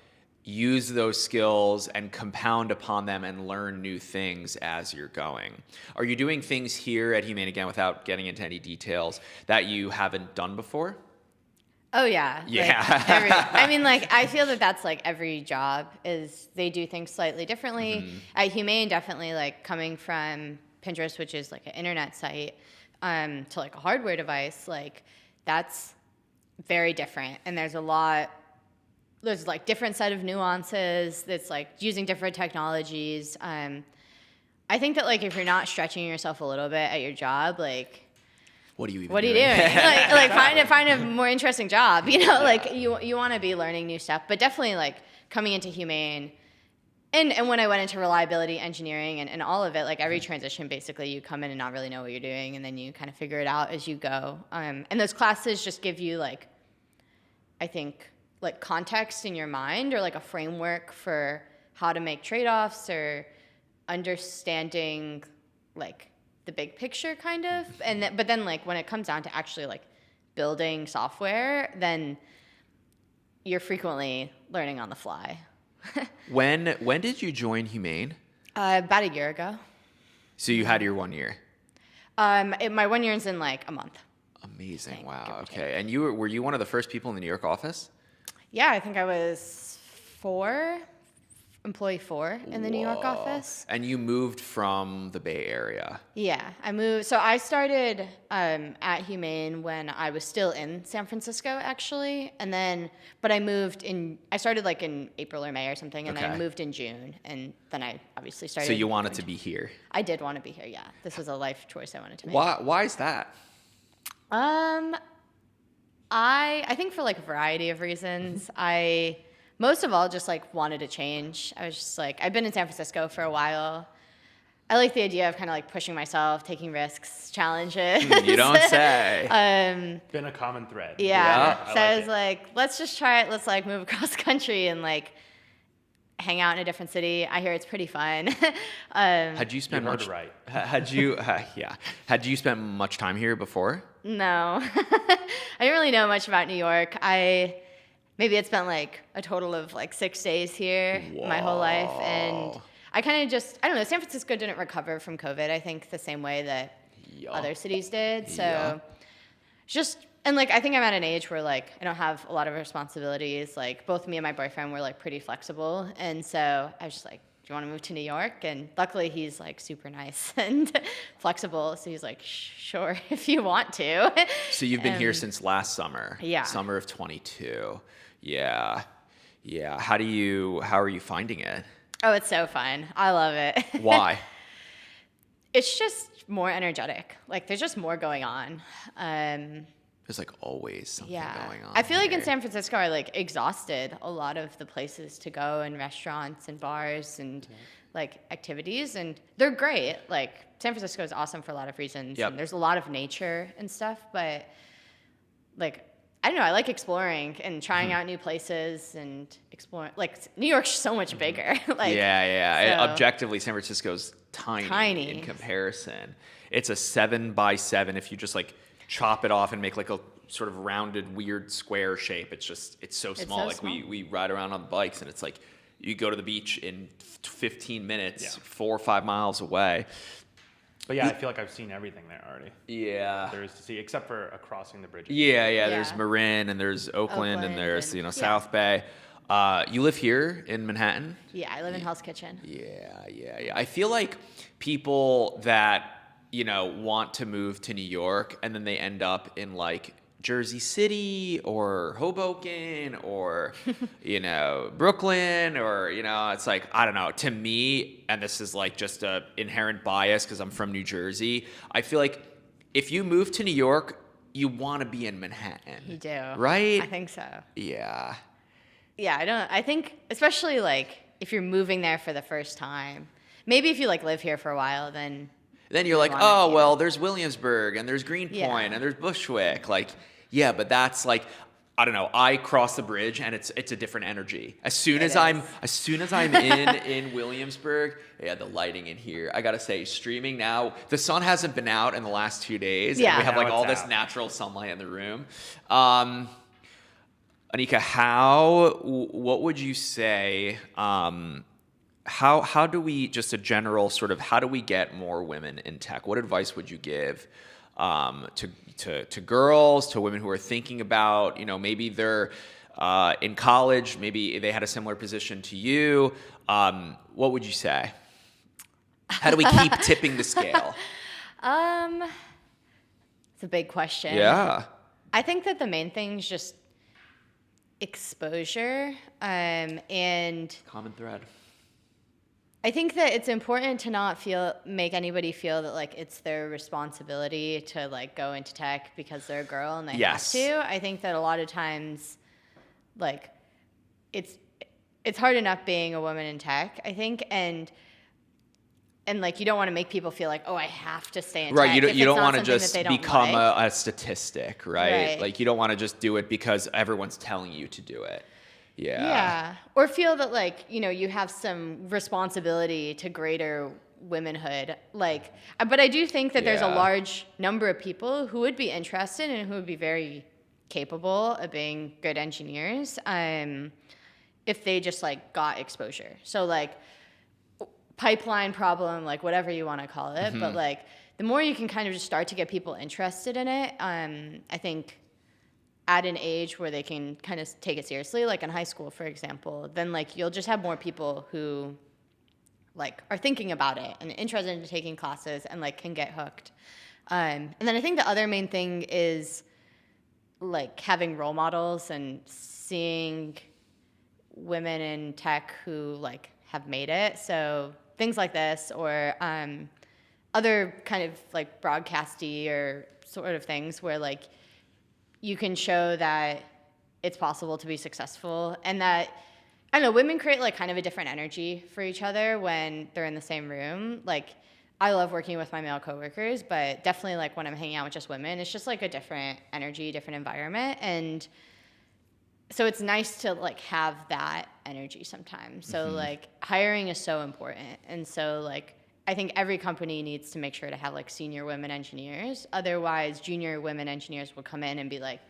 use those skills and compound upon them and learn new things as you're going. Are you doing things here at Humane, again, without getting into any details, that you haven't done before? Oh yeah. Yeah. I feel that that's like every job is they do things slightly differently. At Humane, definitely like coming from Pinterest, which is like an internet site, to like a hardware device, like that's very different. And there's like different set of nuances. That's like using different technologies. I think that like if you're not stretching yourself a little bit at your job, like what are you doing? like find a more interesting job. Like you want to be learning new stuff. But definitely like coming into Humane, and when I went into reliability engineering and all of it, like every transition, basically you come in and not really know what you're doing, and then you kind of figure it out as you go. And those classes just give you like, I think, like context in your mind, or like a framework for how to make trade-offs, or understanding like the big picture kind of. But then like when it comes down to actually like building software, then you're frequently learning on the fly. When did you join Humane? About a year ago. So you had your 1 year. My 1 year is in like a month. Amazing! Wow. Okay. And were you one of the first people in the New York office? Yeah, I think I was employee 4 in the New York office. And you moved from the Bay Area. Yeah, I moved. So I started at Humane when I was still in San Francisco, actually. But I started like in April or May or something, and I moved in June. And then I obviously started. So you wanted to be here? I did want to be here, yeah. This was a life choice I wanted to make. Why is that? I think for like a variety of reasons. I most of all just like wanted to change. I was just like, I've been in San Francisco for a while. I like the idea of kind of like pushing myself, taking risks, challenges. You don't say. Been a common thread. Yeah. So I was like, let's just try it. Let's like move across country and like hang out in a different city. I hear it's pretty fun. Had you spent much? Right. Had you spent much time here before? No, I didn't really know much about New York. Maybe had spent like a total of like 6 days here my whole life, and I kind of just, I don't know, San Francisco didn't recover from COVID, I think, the same way that other cities did. So and like, I think I'm at an age where like, I don't have a lot of responsibilities. Like both me and my boyfriend were like pretty flexible. And so I was just like, do you want to move to New York? And luckily he's like super nice and flexible. So he's like, sure, if you want to. So you've been here since last summer. Yeah. Summer of 22. Yeah. Yeah. How are you finding it? Oh, it's so fun. I love it. Why? It's just more energetic. Like there's just more going on. There's like always something going on. I feel like in here. San Francisco, I like exhausted a lot of the places to go, and restaurants and bars and like activities, and they're great. Like San Francisco is awesome for a lot of reasons. Yep. And there's a lot of nature and stuff, but like, I don't know, I like exploring and trying out new places and exploring. Like New York's so much bigger. Like yeah. So, Objectively, San Francisco's tiny in comparison. It's a 7x7 if you just like chop it off and make like a sort of rounded, weird square shape. It's so small. so like small. we ride around on bikes and it's like you go to the beach in 15 minutes, 4 or 5 miles away. But yeah, I feel like I've seen everything there already. Yeah. There is to see, except for crossing the bridge. Yeah. There's Marin and there's Oakland and there's South Bay. You live here in Manhattan? Yeah, I live in Hell's Kitchen. Yeah. I feel like people that want to move to New York and then they end up in like Jersey City or Hoboken or Brooklyn or it's like, I don't know, to me, and this is like just a inherent bias because I'm from New Jersey, I feel like if you move to New York, you want to be in Manhattan. You do. Right? I think so. Yeah, I think especially like if you're moving there for the first time, maybe if you like live here for a while, then you're like, oh, well, there's Williamsburg and there's Greenpoint and there's Bushwick. Like, yeah, but that's like, I don't know. I cross the bridge and it's a different energy. As soon as I'm in Williamsburg, the lighting in here. I gotta say, streaming now. The sun hasn't been out in the last 2 days. Yeah, and we have like now all it's this out. natural sunlight in the room. Anika, what would you say, how do we, just a general sort of, how do we get more women in tech? What advice would you give to girls, to women who are thinking about, maybe they're in college, maybe they had a similar position to you. What would you say? How do we keep tipping the scale? It's a big question. Yeah. I think that the main thing is just exposure, and common thread. I think that it's important to not make anybody feel that like it's their responsibility to like go into tech because they're a girl and they have to. I think that a lot of times, like, it's hard enough being a woman in tech, I think, and like, you don't want to make people feel like, oh, I have to stay in tech. Right, you don't want to just become like. a statistic, right? Like, you don't want to just do it because everyone's telling you to do it. Yeah. Or feel that, like, you have some responsibility to greater womanhood. Like, but I do think that there's a large number of people who would be interested and who would be very capable of being good engineers if they just, like, got exposure. So, like, pipeline problem, like, whatever you want to call it. But, like, the more you can kind of just start to get people interested in it, I think at an age where they can kind of take it seriously, like in high school, for example, then, like, you'll just have more people who, like, are thinking about it and interested in taking classes and, like, can get hooked. And then I think the other main thing is, like, having role models and seeing women in tech who, like, have made it. So things like this, or other kind of, like, broadcasty or sort of things where, like, you can show that it's possible to be successful, and that, I don't know, women create, like, kind of a different energy for each other when they're in the same room. Like, I love working with my male coworkers, but definitely, like, when I'm hanging out with just women, it's just, like, a different energy, different environment. And so it's nice to, like, have that energy sometimes. So, like, hiring is so important. And so, like, I think every company needs to make sure to have, like, senior women engineers. Otherwise, junior women engineers will come in and be like,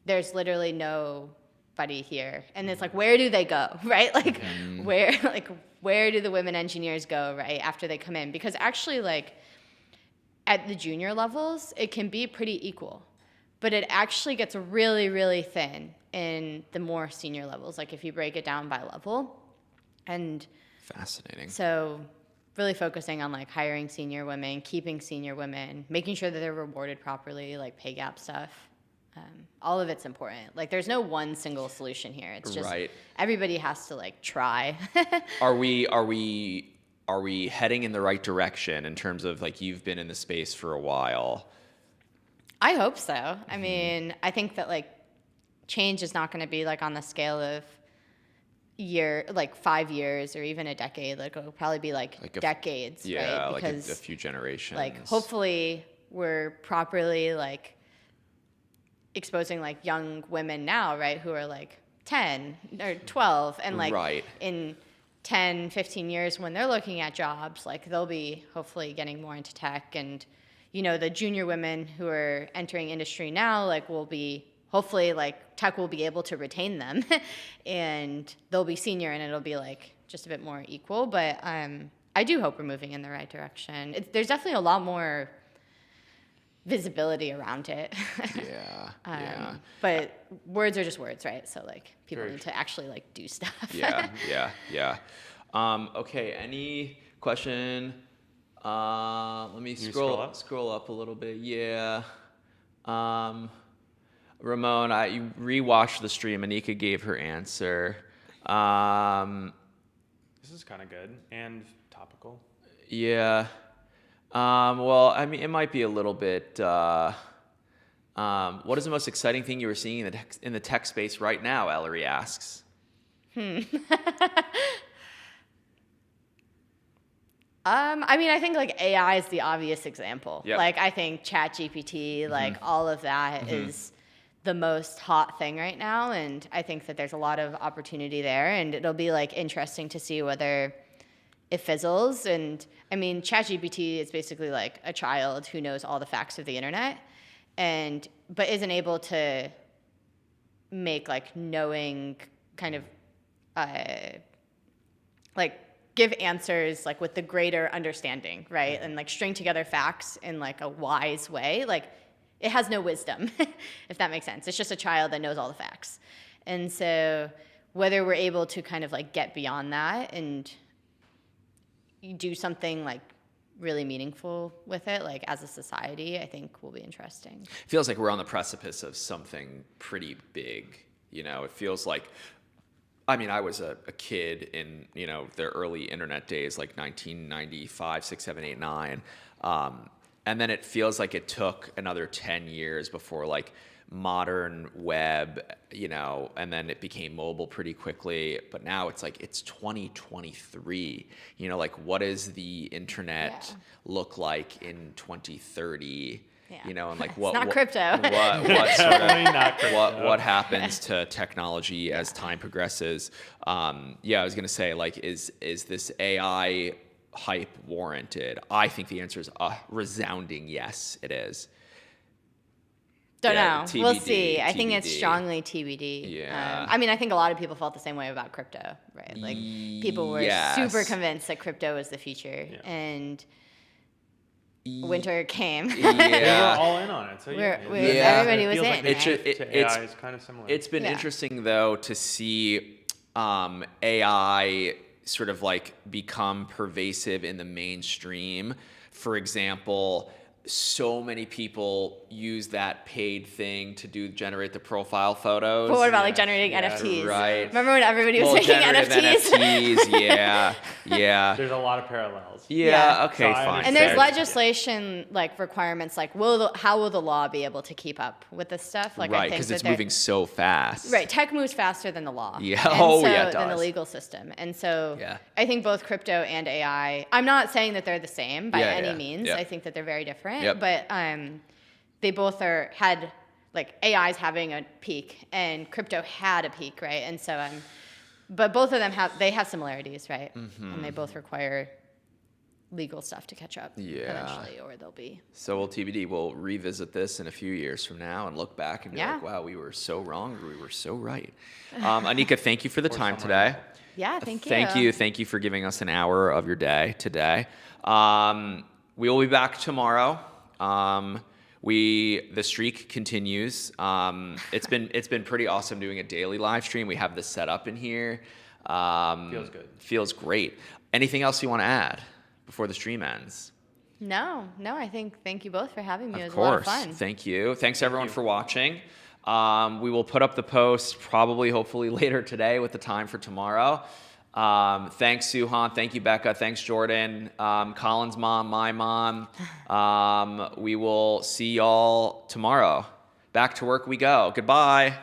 there's literally nobody here. And it's like, where do they go, right? Like, where do the women engineers go, right, after they come in? Because actually, like, at the junior levels, it can be pretty equal. But it actually gets really, really thin in the more senior levels, like, if you break it down by level. And fascinating. So really focusing on, like, hiring senior women, keeping senior women, making sure that they're rewarded properly, like pay gap stuff. All of it's important. Like, there's no one single solution here. It's just everybody has to, like, try. Are we heading in the right direction in terms of, like, you've been in the space for a while? I hope so. I mean, I think that, like, change is not going to be, like, on the scale of 5 years or even a decade. Like, it'll probably be like decades, right? Because, like, a few generations. Like, hopefully we're properly, like, exposing, like, young women now, right, who are, like, 10 or 12, and, like, in 10, 15 years when they're looking at jobs, like, they'll be hopefully getting more into tech. And, the junior women who are entering industry now, like, will be hopefully, like, tech will be able to retain them and they'll be senior and it'll be, like, just a bit more equal. But I do hope we're moving in the right direction. There's definitely a lot more visibility around it. Yeah. But words are just words, right? So, like, people need to actually, like, do stuff. Yeah. Okay, any question? Let me scroll up a little bit. Yeah. Ramon, you rewatched the stream. Anika gave her answer. This is kind of good and topical. Yeah. Well, I mean, it might be a little bit. What is the most exciting thing you were seeing in the tech space right now? Ellery asks. I mean, I think, like, AI is the obvious example. Yep. Like, I think ChatGPT, like, all of that is the most hot thing right now, and I think that there's a lot of opportunity there, and it'll be, like, interesting to see whether it fizzles. And I mean, ChatGPT is basically like a child who knows all the facts of the internet, but isn't able to make like knowing kind of like give answers like with the greater understanding, right? And like string together facts in like a wise way. Like it has no wisdom, if that makes sense. It's just a child that knows all the facts. And so whether we're able to kind of like get beyond that and do something like really meaningful with it, like as a society, I think will be interesting. Feels like we're on the precipice of something pretty big. You know, it feels like, I mean, I was a kid in, you know, the early internet days, like 1995, 6, 7, 8, 9. And then it feels like it took another 10 years before like modern web, you know, and then it became mobile pretty quickly. But now it's like, it's 2023, you know, like what does the internet look like in 2030? Yeah. You know, and like what, it's not crypto. what sort of, what happens to technology as time progresses? Yeah, I was gonna say, like, is this AI hype warranted? I think the answer is a resounding yes, it is. Don't know. TBD, we'll see. I TBD. think it's strongly TBD. Yeah. I mean, I think a lot of people felt the same way about crypto, right? Like people were super convinced that crypto was the future, and winter came. We were all in on it. So everybody was in. Like AI is kind of similar. It's been interesting though to see AI sort of like become pervasive in the mainstream. For example, so many people use that paid thing to generate the profile photos. But what about like generating NFTs? Right. Remember when everybody was making NFTs? Yeah. There's a lot of parallels. Yeah. Okay. Fine. And there's legislation like requirements like how will the law be able to keep up with this stuff? Like right, because it's moving so fast. Right. Tech moves faster than the law. Yeah. It does. Than the legal system. And so I think both crypto and AI. I'm not saying that they're the same by any means. I think that they're very different. But they both had like AI's having a peak and crypto had a peak, right? And so but both of them have similarities, right? Mm-hmm. And they both require legal stuff to catch up eventually, or they'll be. So we'll TBD. We'll revisit this in a few years from now and look back and be like, wow, we were so wrong or we were so right. Anika, thank you for the time today. Yeah, thank you. Thank you for giving us an hour of your day today. We will be back tomorrow. The streak continues. It's been pretty awesome doing a daily live stream. We have this set up in here. Feels good. Feels great. Anything else you want to add before the stream ends? No. I think thank you both for having me. It was a lot of fun. Thank you. Thanks everyone for watching. We will put up the post hopefully later today with the time for tomorrow. Thanks, Suhan. Thank you, Becca. Thanks, Jordan. Colin's mom, my mom. We will see y'all tomorrow. Back to work we go. Goodbye.